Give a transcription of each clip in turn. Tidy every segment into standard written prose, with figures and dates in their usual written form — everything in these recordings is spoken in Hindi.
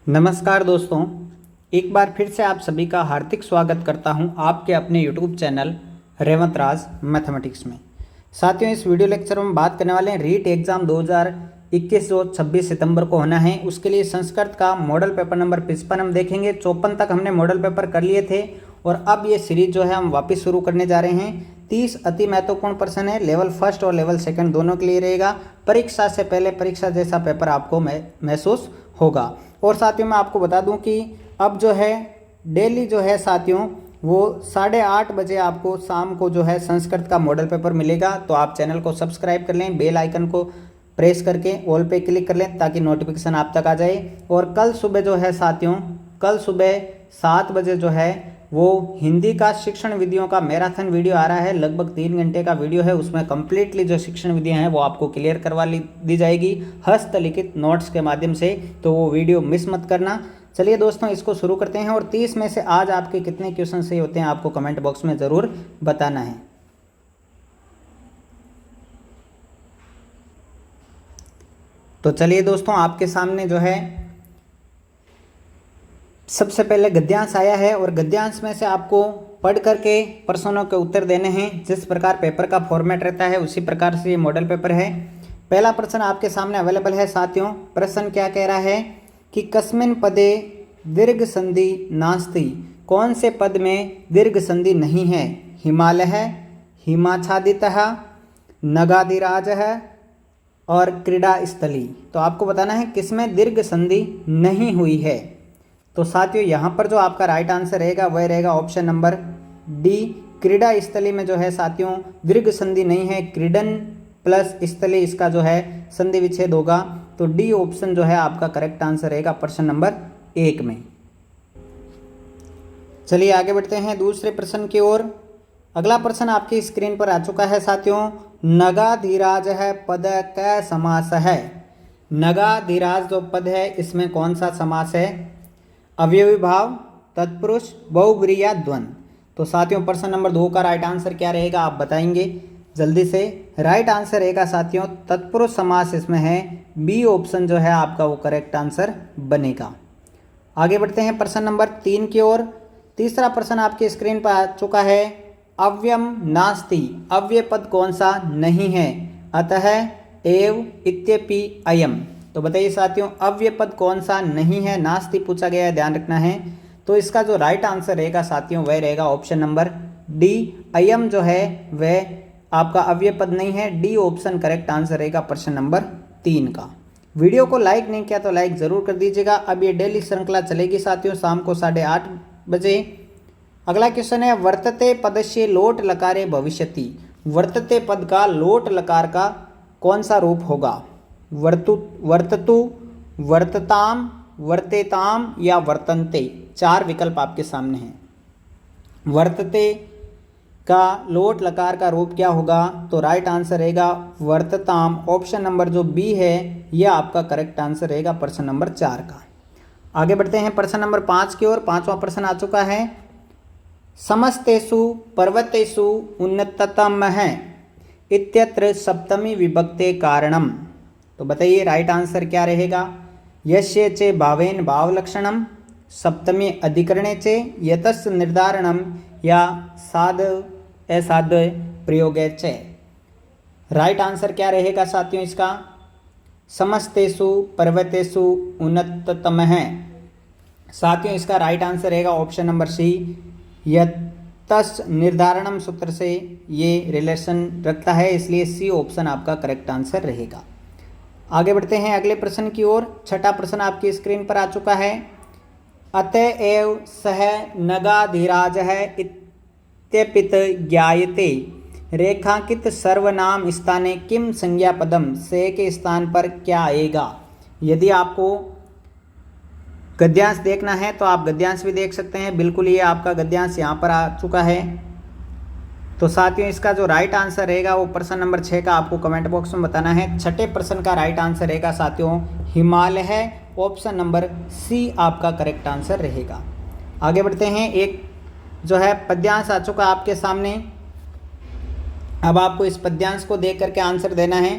नमस्कार दोस्तों, एक बार फिर से आप सभी का हार्दिक स्वागत करता हूं आपके अपने YouTube चैनल रेवंत राज मैथमेटिक्स में। साथियों, इस वीडियो लेक्चर में बात करने वाले हैं रीट एग्ज़ाम 2021 जो 26 सितंबर को होना है, उसके लिए संस्कृत का मॉडल पेपर नंबर 55 हम देखेंगे। 54 तक हमने मॉडल पेपर कर लिए थे और अब ये सीरीज जो है हम वापस शुरू करने जा रहे हैं। 30 अति महत्वपूर्ण प्रश्न है, लेवल फर्स्ट और लेवल सेकंड दोनों के लिए रहेगा। परीक्षा से पहले परीक्षा जैसा पेपर आपको महसूस होगा। और साथियों मैं आपको बता दूं कि अब जो है डेली जो है साथियों वो 8:30 बजे आपको शाम को जो है संस्कृत का मॉडल पेपर मिलेगा। तो आप चैनल को सब्सक्राइब कर लें, बेल आइकन को प्रेस करके ऑल पे क्लिक कर लें ताकि नोटिफिकेशन आप तक आ जाए। और कल सुबह जो है साथियों, कल सुबह 7 बजे जो है वो हिंदी का शिक्षण विधियों का मैराथन वीडियो आ रहा है। लगभग 3 घंटे का वीडियो है, उसमें कंप्लीटली जो शिक्षण विधियां हैं वो आपको क्लियर करवा दी जाएगी हस्तलिखित नोट्स के माध्यम से। तो वो वीडियो मिस मत करना। चलिए दोस्तों, इसको शुरू करते हैं। और 30 में से आज आपके कितने क्वेश्चन सही होते हैं आपको कमेंट बॉक्स में ज़रूर बताना है। तो चलिए दोस्तों, आपके सामने जो है सबसे पहले गद्यांश आया है और गद्यांश में से आपको पढ़ करके प्रश्नों के उत्तर देने हैं। जिस प्रकार पेपर का फॉर्मेट रहता है उसी प्रकार से ये मॉडल पेपर है। पहला प्रश्न आपके सामने अवेलेबल है साथियों। प्रश्न क्या कह रहा है कि कस्मिन् पदे दीर्घ संधि नास्ति, कौन से पद में दीर्घ संधि नहीं है? हिमालय, हिमाच्छादितः, नगाधिराजः और क्रीड़ा स्थली। तो आपको बताना है किसमें दीर्घ संधि नहीं हुई है। तो साथियों यहाँ पर जो आपका राइट आंसर रहेगा वह रहेगा ऑप्शन नंबर डी, क्रीड़ा स्थली में जो है साथियों दीर्घ संधि नहीं है। क्रीडन प्लस स्थली इसका जो है संधि विच्छेद होगा। तो डी ऑप्शन जो है आपका करेक्ट आंसर रहेगा प्रश्न नंबर 1 में। चलिए आगे बढ़ते हैं दूसरे प्रश्न की ओर। अगला प्रश्न आपकी स्क्रीन पर आ चुका है साथियों। नगाधिराज है पद कै समास है? नगाधिराज जो पद है इसमें कौन सा समास है? अवयवी भाव, तत्पुरुष, बहुब्रीहि या द्वंद्व। तो साथियों प्रश्न नंबर 2 का राइट आंसर क्या रहेगा आप बताएंगे जल्दी से। राइट आंसर रहेगा साथियों तत्पुरुष समास इसमें है। बी ऑप्शन जो है आपका वो करेक्ट आंसर बनेगा। आगे बढ़ते हैं प्रश्न नंबर 3 की ओर। तीसरा प्रश्न आपकी स्क्रीन पर आ चुका है। अव्ययम नास्ति, अव्यय पद कौन सा नहीं है? अतः, एव, इत्यपि, अयम। तो बताइए साथियों अव्यय पद कौन सा नहीं है? नास्ति पूछा गया है, ध्यान रखना है। तो इसका जो राइट आंसर रहेगा साथियों वह रहेगा ऑप्शन नंबर डी, अयम जो है वह आपका अव्यय पद नहीं है। डी ऑप्शन करेक्ट आंसर रहेगा प्रश्न नंबर 3 का। वीडियो को लाइक नहीं किया तो लाइक जरूर कर दीजिएगा। अब ये डेली श्रृंखला चलेगी साथियों शाम को 8:30 बजे। अगला क्वेश्चन है वर्तते पदस्य लोट लकारे भविष्यति। वर्तते पद का लोट लकार का कौन सा रूप होगा? वर्ततु, वर्तताम, वर्तेताम या वर्तन्ते। 4 विकल्प आपके सामने हैं। वर्तते का लोट लकार का रूप क्या होगा? तो राइट आंसर रहेगा वर्तताम। ऑप्शन नंबर जो बी है यह आपका करेक्ट आंसर रहेगा प्रश्न नंबर 4 का। आगे बढ़ते हैं प्रश्न नंबर 5 की ओर। 5वां प्रश्न आ चुका है। समस्तेषु पर्वतेषु उन्नततम है इत्यत्र सप्तमी विभक्ते कारणम। तो बताइए राइट आंसर क्या रहेगा? यस्य चे भावेन भावलक्षणम, सप्तमी अधिकरणे चे, यतस् निर्धारणम या साध असाध प्रयोगे चे। राइट आंसर क्या रहेगा साथियों इसका? समस्तेषु पर्वतेषु उन्नततम है। साथियों इसका राइट आंसर रहेगा ऑप्शन नंबर सी, यतस् निर्धारणम सूत्र से ये रिलेशन रखता है, इसलिए सी ऑप्शन आपका करेक्ट आंसर रहेगा। आगे बढ़ते हैं अगले प्रश्न की ओर। 6ठा प्रश्न आपकी स्क्रीन पर आ चुका है। अतएव सह नगाधिराज है इत्यपित ज्ञायते रेखांकित सर्वनाम स्थाने किम संज्ञा पदम, से के स्थान पर क्या आएगा? यदि आपको गद्यांश देखना है तो आप गद्यांश भी देख सकते हैं। बिल्कुल ये आपका गद्यांश यहाँ पर आ चुका है। तो साथियों इसका जो राइट आंसर रहेगा वो प्रश्न नंबर 6 का आपको कमेंट बॉक्स में बताना है। 6ठे प्रश्न का राइट आंसर रहेगा साथियों हिमालय है। ऑप्शन नंबर सी आपका करेक्ट आंसर रहेगा। आगे बढ़ते हैं। एक जो है पद्यांश आ चुका आपके सामने। अब आपको इस पद्यांश को देख करके आंसर देना है।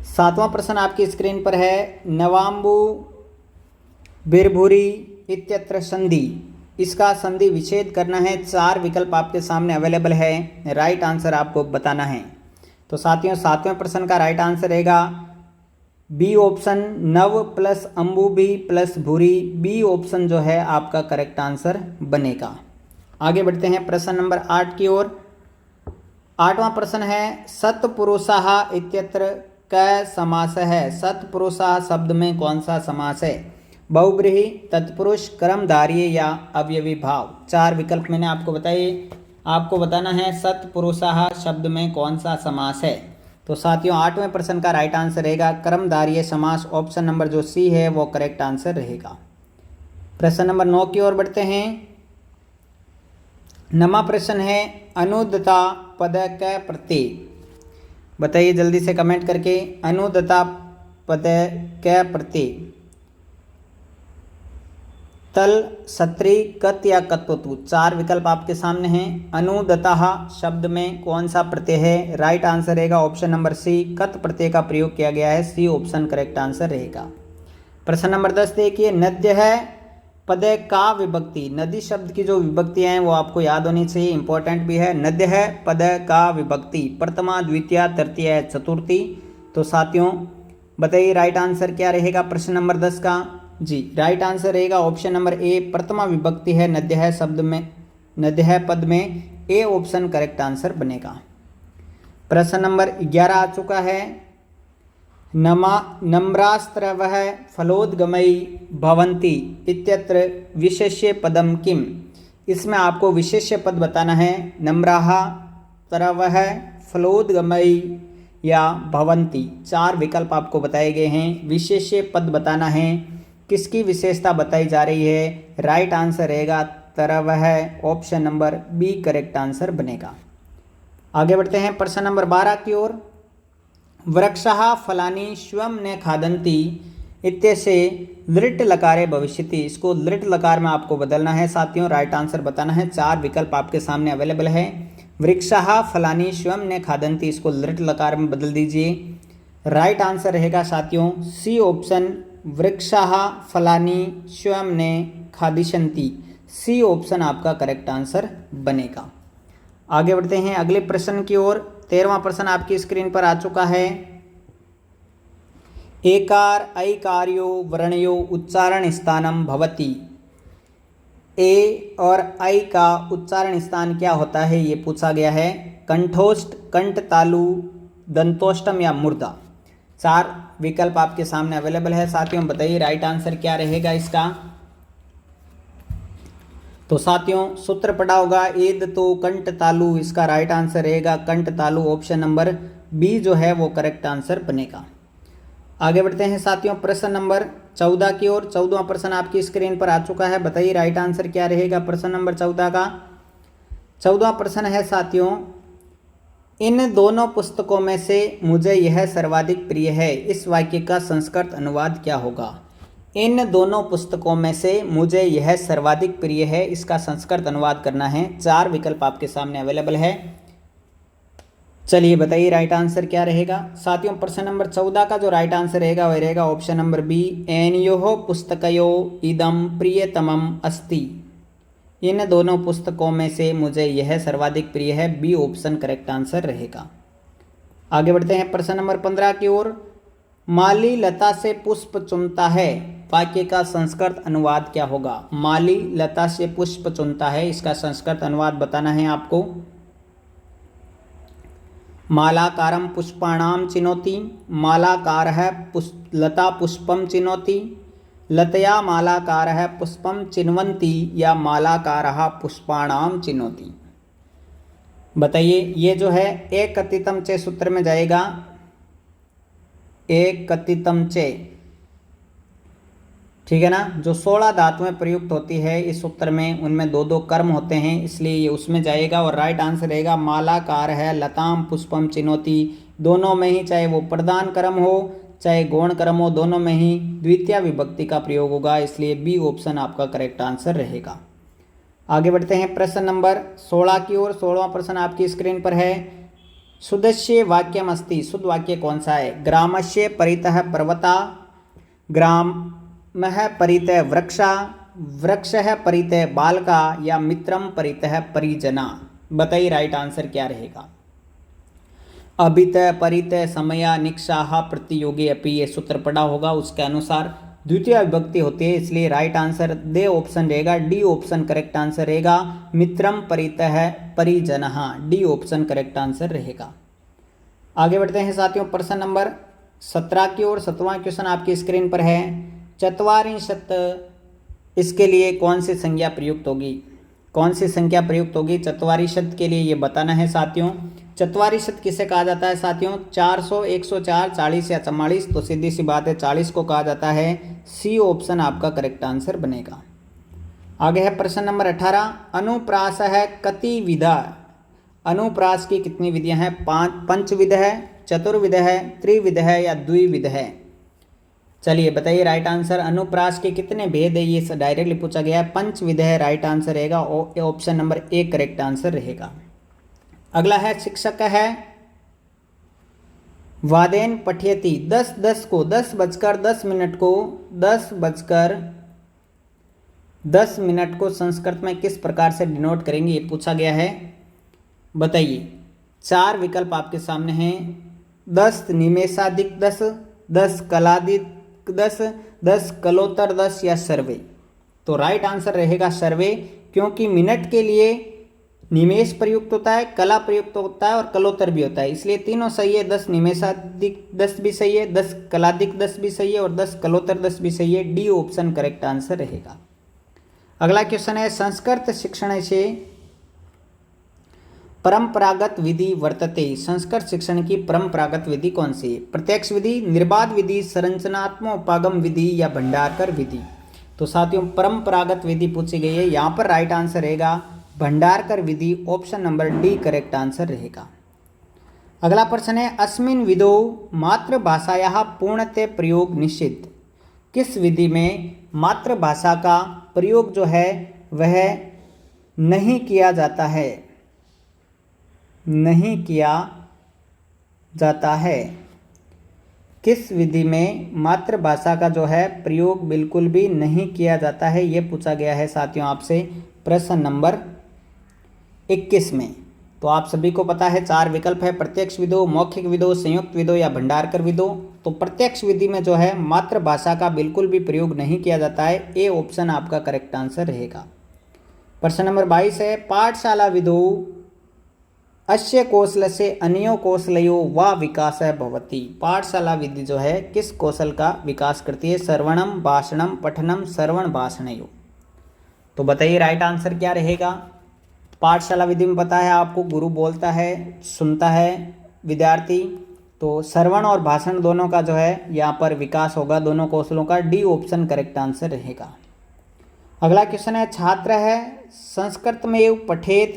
7वां प्रश्न आपकी स्क्रीन पर है। नवाम्बु बिरभुरी इत्यत्र संधि, इसका संधि विच्छेद करना है। 4 विकल्प आपके सामने अवेलेबल है, राइट आंसर आपको बताना है। तो साथियों 7वें प्रश्न का राइट आंसर रहेगा बी ऑप्शन, नव प्लस अंबुबी प्लस भूरी। बी ऑप्शन जो है आपका करेक्ट आंसर बनेगा। आगे बढ़ते हैं प्रश्न नंबर 8 की ओर। 8वां प्रश्न है सत्पुरुषः इत्यत्र क समास है। सत्पुरुषः शब्द में कौन सा समास है? बहुब्रीहि, तत्पुरुष, कर्मधारय या अवयवी भाव। 4 विकल्प मैंने आपको बताए, आपको बताना है सत्पुरुषः शब्द में कौन सा समास है। तो साथियों 8वें प्रश्न का राइट आंसर रहेगा कर्मधारय समास। ऑप्शन नंबर जो सी है वो करेक्ट आंसर रहेगा। प्रश्न नंबर 9 की ओर बढ़ते हैं। 9वां प्रश्न है अनुदता पद क प्रत्यय। बताइए जल्दी से कमेंट करके, अनुदता पद क प्रत्यय तल, सत्री, कत या कत्वतु। 4 विकल्प आपके सामने हैं। अनुदतः शब्द में कौन सा प्रत्यय है? राइट आंसर रहेगा ऑप्शन नंबर सी, कत प्रत्यय का प्रयोग किया गया है। सी ऑप्शन करेक्ट आंसर रहेगा। प्रश्न नंबर 10 देखिए, नद्य है पद का विभक्ति। नदी शब्द की जो विभक्तियां हैं वो आपको याद होनी चाहिए, इंपॉर्टेंट भी है। नद्य है पद का विभक्ति प्रथमा, द्वितीय, तृतीय, चतुर्थी। तो साथियों बताइए राइट आंसर क्या रहेगा प्रश्न नंबर 10 का? जी राइट आंसर रहेगा ऑप्शन नंबर ए, प्रथमा विभक्ति है नद्य है शब्द में, नद्य है पद में। ए ऑप्शन करेक्ट आंसर बनेगा। प्रश्न नंबर 11 आ चुका है। नम्रास्त्रवः फलोद्गमयी भवन्ति इत्यत्र विशेष्य पदम किम। इसमें आपको विशेष्य पद बताना है। नम्राः, तरवः, फलोद्गमयी या भवन्ति। 4 विकल्प आपको बताए गए हैं। विशेष्य पद बताना है, किसकी विशेषता बताई जा रही है? राइट आंसर रहेगा तरवः। Option number B correct answer बनेगा। आगे बढ़ते हैं प्रश्न नंबर 12 की ओर। वृक्षः फलानि स्वयं न खादन्ति इत्यस्य लृट लकारे भविष्यति। इसको लृट लकार में आपको बदलना है साथियों, राइट आंसर बताना है। 4 विकल्प आपके सामने अवेलेबल है। वृक्षः फलानि स्वयं न खादन्ति, इसको लृट लकार में बदल दीजिए। राइट आंसर रहेगा साथियों सी ऑप्शन, वृक्षः फलानि स्वयं ने खादिशन्ति। सी ऑप्शन आपका करेक्ट आंसर बनेगा। आगे बढ़ते हैं अगले प्रश्न की ओर। 13वां प्रश्न आपकी स्क्रीन पर आ चुका है। एकार ऐकार्यो वर्णयो उच्चारण स्थानम भवति। ए और ऐ का उच्चारण स्थान क्या होता है ये पूछा गया है। कंठोष्ठ, कंठ तालु, दंतोष्टम या मूर्धा। 4 विकल्प आपके सामने अवेलेबल है साथियों, बताइए राइट आंसर क्या रहेगा इसका। तो साथियों सूत्र पढ़ा होगा एद तो कंठ तालु, इसका राइट आंसर रहेगा कंठ तालु। ऑप्शन नंबर बी जो है वो करेक्ट आंसर बनेगा। आगे बढ़ते हैं साथियों प्रश्न नंबर 14 की ओर। 14वां प्रश्न आपकी स्क्रीन पर आ चुका है, बताइए राइट आंसर क्या रहेगा प्रश्न नंबर 14 का। 14वां प्रश्न है साथियों, इन दोनों पुस्तकों में से मुझे यह सर्वाधिक प्रिय है। इस वाक्य का संस्कृत अनुवाद क्या होगा? इन दोनों पुस्तकों में से मुझे यह सर्वाधिक प्रिय है, इसका संस्कृत अनुवाद करना है। 4 विकल्प आपके सामने अवेलेबल है। चलिए बताइए राइट आंसर क्या रहेगा साथियों। प्रश्न नंबर 14 का जो राइट आंसर रहेगा वह रहेगा ऑप्शन नंबर बी, एनयोः पुस्तकयोः इदं प्रियतमम् अस्ति। इन दोनों पुस्तकों में से मुझे यह सर्वाधिक प्रिय है। बी ऑप्शन करेक्ट आंसर रहेगा। आगे बढ़ते हैं प्रश्न नंबर 15 की ओर। माली लता से पुष्प चुनता है, वाक्य का संस्कृत अनुवाद क्या होगा? माली लता से पुष्प चुनता है, इसका संस्कृत अनुवाद बताना है आपको। मालाकारं पुष्पाणां चिनोति, मालाकारः लता पुष्पं चिनोति, लतया मालाकारः पुष्पं चिन्वन्ति या मालाकारः पुष्पाणां चिनोति। बताइए ये जो है एक कथितम चे सूत्र में जाएगा। एक कथितम चे, ठीक है ना, जो 16 धातुएं प्रयुक्त होती है इस सूत्र में, उनमें 2-2 कर्म होते हैं, इसलिए ये उसमें जाएगा। और राइट आंसर रहेगा मालाकार है लताम पुष्पम चिनोति। दोनों में ही, चाहे वो प्रधान कर्म हो चाहे गौण कर्म हो, दोनों में ही द्वितीय विभक्ति का प्रयोग होगा, इसलिए बी ऑप्शन आपका करेक्ट आंसर रहेगा। आगे बढ़ते हैं प्रश्न नंबर 16 की ओर। 16वां प्रश्न आपकी स्क्रीन पर है। शुद्धस्य वाक्यम अस्ति, शुद्ध वाक्य कौन सा है? ग्रामस्य परितः पर्वता, ग्राम मह परितः वृक्षा, वृक्ष है परितः बालका या मित्रम परितः परिजना। बताइए राइट आंसर क्या रहेगा। अभित परित समया निक्षाह प्रतियोगी अपि, ये सूत्र पढ़ा होगा, उसके अनुसार द्वितीय विभक्ति होती है, इसलिए राइट आंसर दे ऑप्शन रहेगा, डी ऑप्शन करेक्ट आंसर रहेगा। मित्रम परितः परिजनः, डी ऑप्शन करेक्ट आंसर रहेगा। आगे बढ़ते हैं साथियों प्रश्न नंबर 17 की ओर। 17वां क्वेश्चन आपकी स्क्रीन पर है। चत्वारिंशत्, इसके लिए कौन सी संज्ञा प्रयुक्त होगी, कौन सी संख्या प्रयुक्त होगी चत्वारिंशत् के लिए, ये बताना है साथियों। चत्वारिंशत् किसे कहा जाता है साथियों? 400, 104, 40 या 44, तो सीधी सी बात है 40 को कहा जाता है। सी ऑप्शन आपका करेक्ट आंसर बनेगा। आगे है प्रश्न नंबर 18। अनुप्रास है कति विधा, अनुप्रास की कितनी विधियां हैं? पंचविध है, चतुर्विध है, त्रिविध है या द्विविध है? चलिए बताइए राइट आंसर। अनुप्रास के कितने भेद है, ये डायरेक्टली पूछा गया है। पंचविध है राइट आंसर रहेगा, option number A correct answer रहेगा। अगला है शिक्षक है वादेन पठयति, 10 को 10:10 को 10:10 को संस्कृत में किस प्रकार से डिनोट करेंगे, ये पूछा गया है। बताइए, 4 विकल्प आपके सामने हैं। 10 निमेषाधिक 10, 10 कलादिक 10, 10 कलोत्तर 10 या सर्वे। तो राइट आंसर रहेगा सर्वे, क्योंकि मिनट के लिए निमेष प्रयुक्त होता है, कला प्रयुक्त होता है और कलोत्तर भी होता है, इसलिए तीनों सही है। 10 निमेषाधिक 10 भी सही है, 10 कलादिक 10 भी सही है और 10 कलोत्तर 10 भी सही है। डी ऑप्शन करेक्ट आंसर रहेगा। अगला क्वेश्चन है संस्कृत शिक्षण से परंपरागत विधि वर्तते, संस्कृत शिक्षण की परंपरागत विधि कौन सी है? प्रत्यक्ष विधि, निर्बाध विधि, संरचनात्मक उपागम विधि या भंडारकर विधि? तो साथियों परंपरागत विधि पूछी गई है, यहाँ पर राइट आंसर रहेगा भंडारकर विधि, option number D correct answer रहेगा। अगला प्रश्न है अस्मिन् विधौ मातृभाषायाः पूर्णतः प्रयोग निषिद्ध, किस विधि में मातृभाषा का प्रयोग जो है वह नहीं किया जाता है, नहीं किया जाता है? किस विधि में मातृभाषा का जो है प्रयोग बिल्कुल भी नहीं किया जाता है, ये पूछा गया है साथियों आपसे प्रश्न नंबर 21 में। तो आप सभी को पता है 4 विकल्प है, प्रत्यक्ष विधो, मौखिक विधो, संयुक्त विधो या भंडारकर विधो। तो प्रत्यक्ष विधि में जो है मातृभाषा का बिल्कुल भी प्रयोग नहीं किया जाता है, ए ऑप्शन आपका करेक्ट आंसर रहेगा। प्रश्न नंबर 22 है पाठशाला विधौ अस्य कौशल से अन्यो कौशलयो व विकास भवति, पाठशाला विधि जो है किस कौशल का विकास करती है? श्रवणम, भाषणम, पठनम, श्रवण भाषणयो। तो बताइए राइट आंसर क्या रहेगा। पाठशाला विधि में पता है आपको, गुरु बोलता है, सुनता है विद्यार्थी, तो श्रवण और भाषण दोनों का जो है यहाँ पर विकास होगा, दोनों कौशलों का। डी ऑप्शन करेक्ट आंसर रहेगा। अगला क्वेश्चन है छात्र है संस्कृतमेव पठेत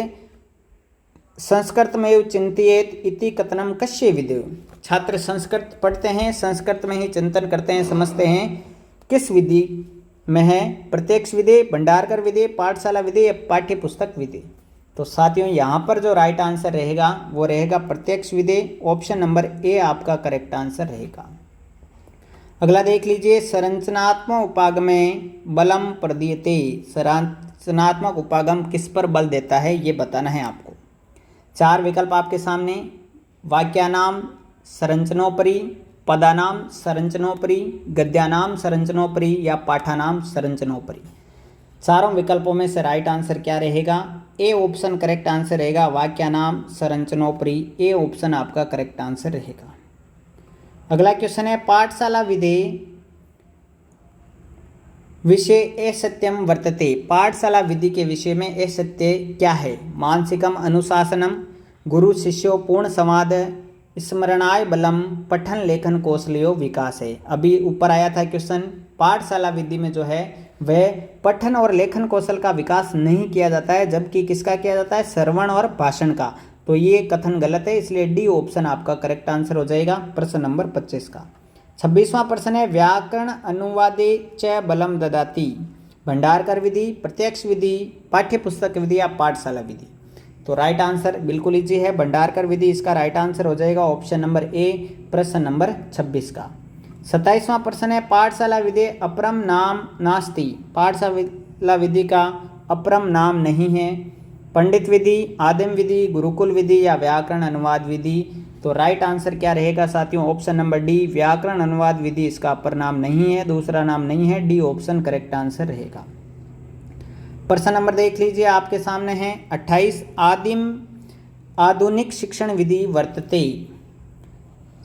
संस्कृतमेव चिंतयेत इति कथनम कस्य विधौ, छात्र संस्कृत पढ़ते हैं, संस्कृत में ही चिंतन करते हैं, समझते हैं, किस विधि में है? प्रत्यक्ष विधि, भंडारकर विधि, पाठशाला विधि या पाठ्य पुस्तक विधि? तो साथियों यहाँ पर जो राइट आंसर रहेगा वो रहेगा प्रत्यक्ष विधि, ऑप्शन नंबर ए आपका करेक्ट आंसर रहेगा। अगला देख लीजिए संरचनात्मक उपागमे बलम प्रदीयते, संरचनात्मक उपागम किस पर बल देता है ये बताना है आपको। 4 विकल्प आपके सामने, वाक्यानाम संरचनोपरि, पदानाम संरचनोपरि, गद्यानाम संरचनोपरि या पाठानाम संरचनोपरि। चारों विकल्पों में से राइट आंसर क्या रहेगा? ए ऑप्शन करेक्ट आंसर रहेगा, वाक्यानाम संरचनोपरि, ए ऑप्शन आपका करेक्ट आंसर रहेगा। अगला क्वेश्चन है पाठशाला विधि विषय असत्यम वर्तते, पाठशाला विधि के विषय में असत्य क्या है? मानसिकम अनुशासनम, गुरु शिष्यो पूर्ण संवाद, स्मरणाय बलम, पठन लेखन कौशलियो विकास है। अभी ऊपर आया था क्वेश्चन, पाठशाला विधि में जो है वह पठन और लेखन कौशल का विकास नहीं किया जाता है, जबकि किसका किया जाता है? श्रवण और भाषण का। तो ये कथन गलत है, इसलिए डी ऑप्शन आपका करेक्ट आंसर हो जाएगा प्रश्न नंबर 25 का। 26वां प्रश्न है व्याकरण अनुवादे च बलम ददाति, भंडारकर विधि, प्रत्यक्ष विधि, पाठ्य पुस्तक विधि या पाठशाला विधि? तो राइट आंसर बिल्कुल इजी है, भंडारकर विधि इसका राइट आंसर हो जाएगा, ऑप्शन नंबर ए प्रश्न नंबर 26 का। 27वां प्रश्न है पाठशाला विधि अपरम नाम नास्ति। पाठशाला विधि का अपरम नाम नहीं है। पंडित विधि, आदिम विधि, गुरुकुल विधि या व्याकरण अनुवाद विधि। तो राइट आंसर क्या रहेगा साथियों? ऑप्शन नंबर डी, व्याकरण अनुवाद विधि इसका अपर नाम नहीं है, दूसरा नाम नहीं है। डी ऑप्शन करेक्ट आंसर रहेगा। प्रश्न नंबर देख लीजिए आपके सामने है 28 आधुनिक शिक्षण विधि वर्तते।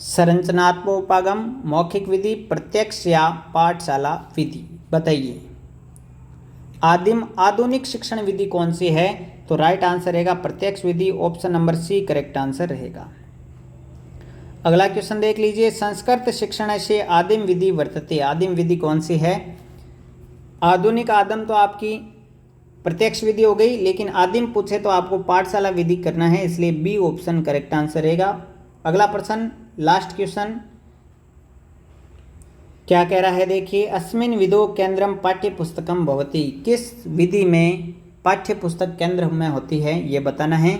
संरचनात्मकोपागम, मौखिक विधि, प्रत्यक्ष या पाठशाला विधि। बताइए आधुनिक शिक्षण विधि कौन सी है? तो राइट आंसर रहेगा प्रत्यक्ष विधि। Option number C correct answer रहेगा। अगला क्वेश्चन देख लीजिए संस्कृत शिक्षण से आदिम विधि वर्तते। आदिम विधि कौन सी है? आधुनिक आदिम तो आपकी प्रत्यक्ष विधि हो गई, लेकिन आदिम पूछे तो आपको पाठशाला विधि करना है, इसलिए बी ऑप्शन करेक्ट आंसर रहेगा। अगला प्रश्न लास्ट क्वेश्चन क्या कह रहा है देखिए, अस्मिन विधौ केंद्रम पाठ्य पुस्तकम भवति। किस विधि में पाठ्य पुस्तक केंद्र में होती है ये बताना है।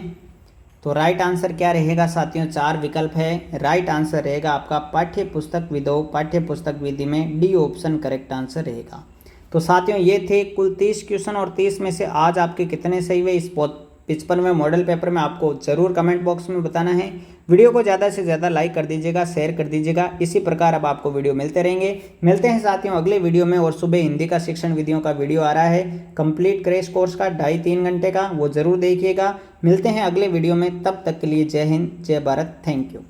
तो राइट आंसर क्या रहेगा साथियों? 4 विकल्प है। राइट आंसर रहेगा आपका पाठ्य पुस्तक विधौ, पाठ्य पुस्तक विधि में डी ऑप्शन करेक्ट आंसर रहेगा। तो साथियों ये थे कुल 30 क्वेश्चन और 30 में से आज आपके कितने सही हुए इस 55वें मॉडल पेपर में आपको जरूर कमेंट बॉक्स में बताना है। वीडियो को ज़्यादा से ज़्यादा लाइक कर दीजिएगा, शेयर कर दीजिएगा। इसी प्रकार अब आपको वीडियो मिलते रहेंगे। मिलते हैं साथियों अगले वीडियो में। और सुबह हिंदी का शिक्षण विधियों का वीडियो आ रहा है कंप्लीट क्रैश कोर्स का 2.5-3 घंटे का, वो जरूर देखिएगा। मिलते हैं अगले वीडियो में, तब तक के लिए जय हिंद, जय भारत, थैंक यू।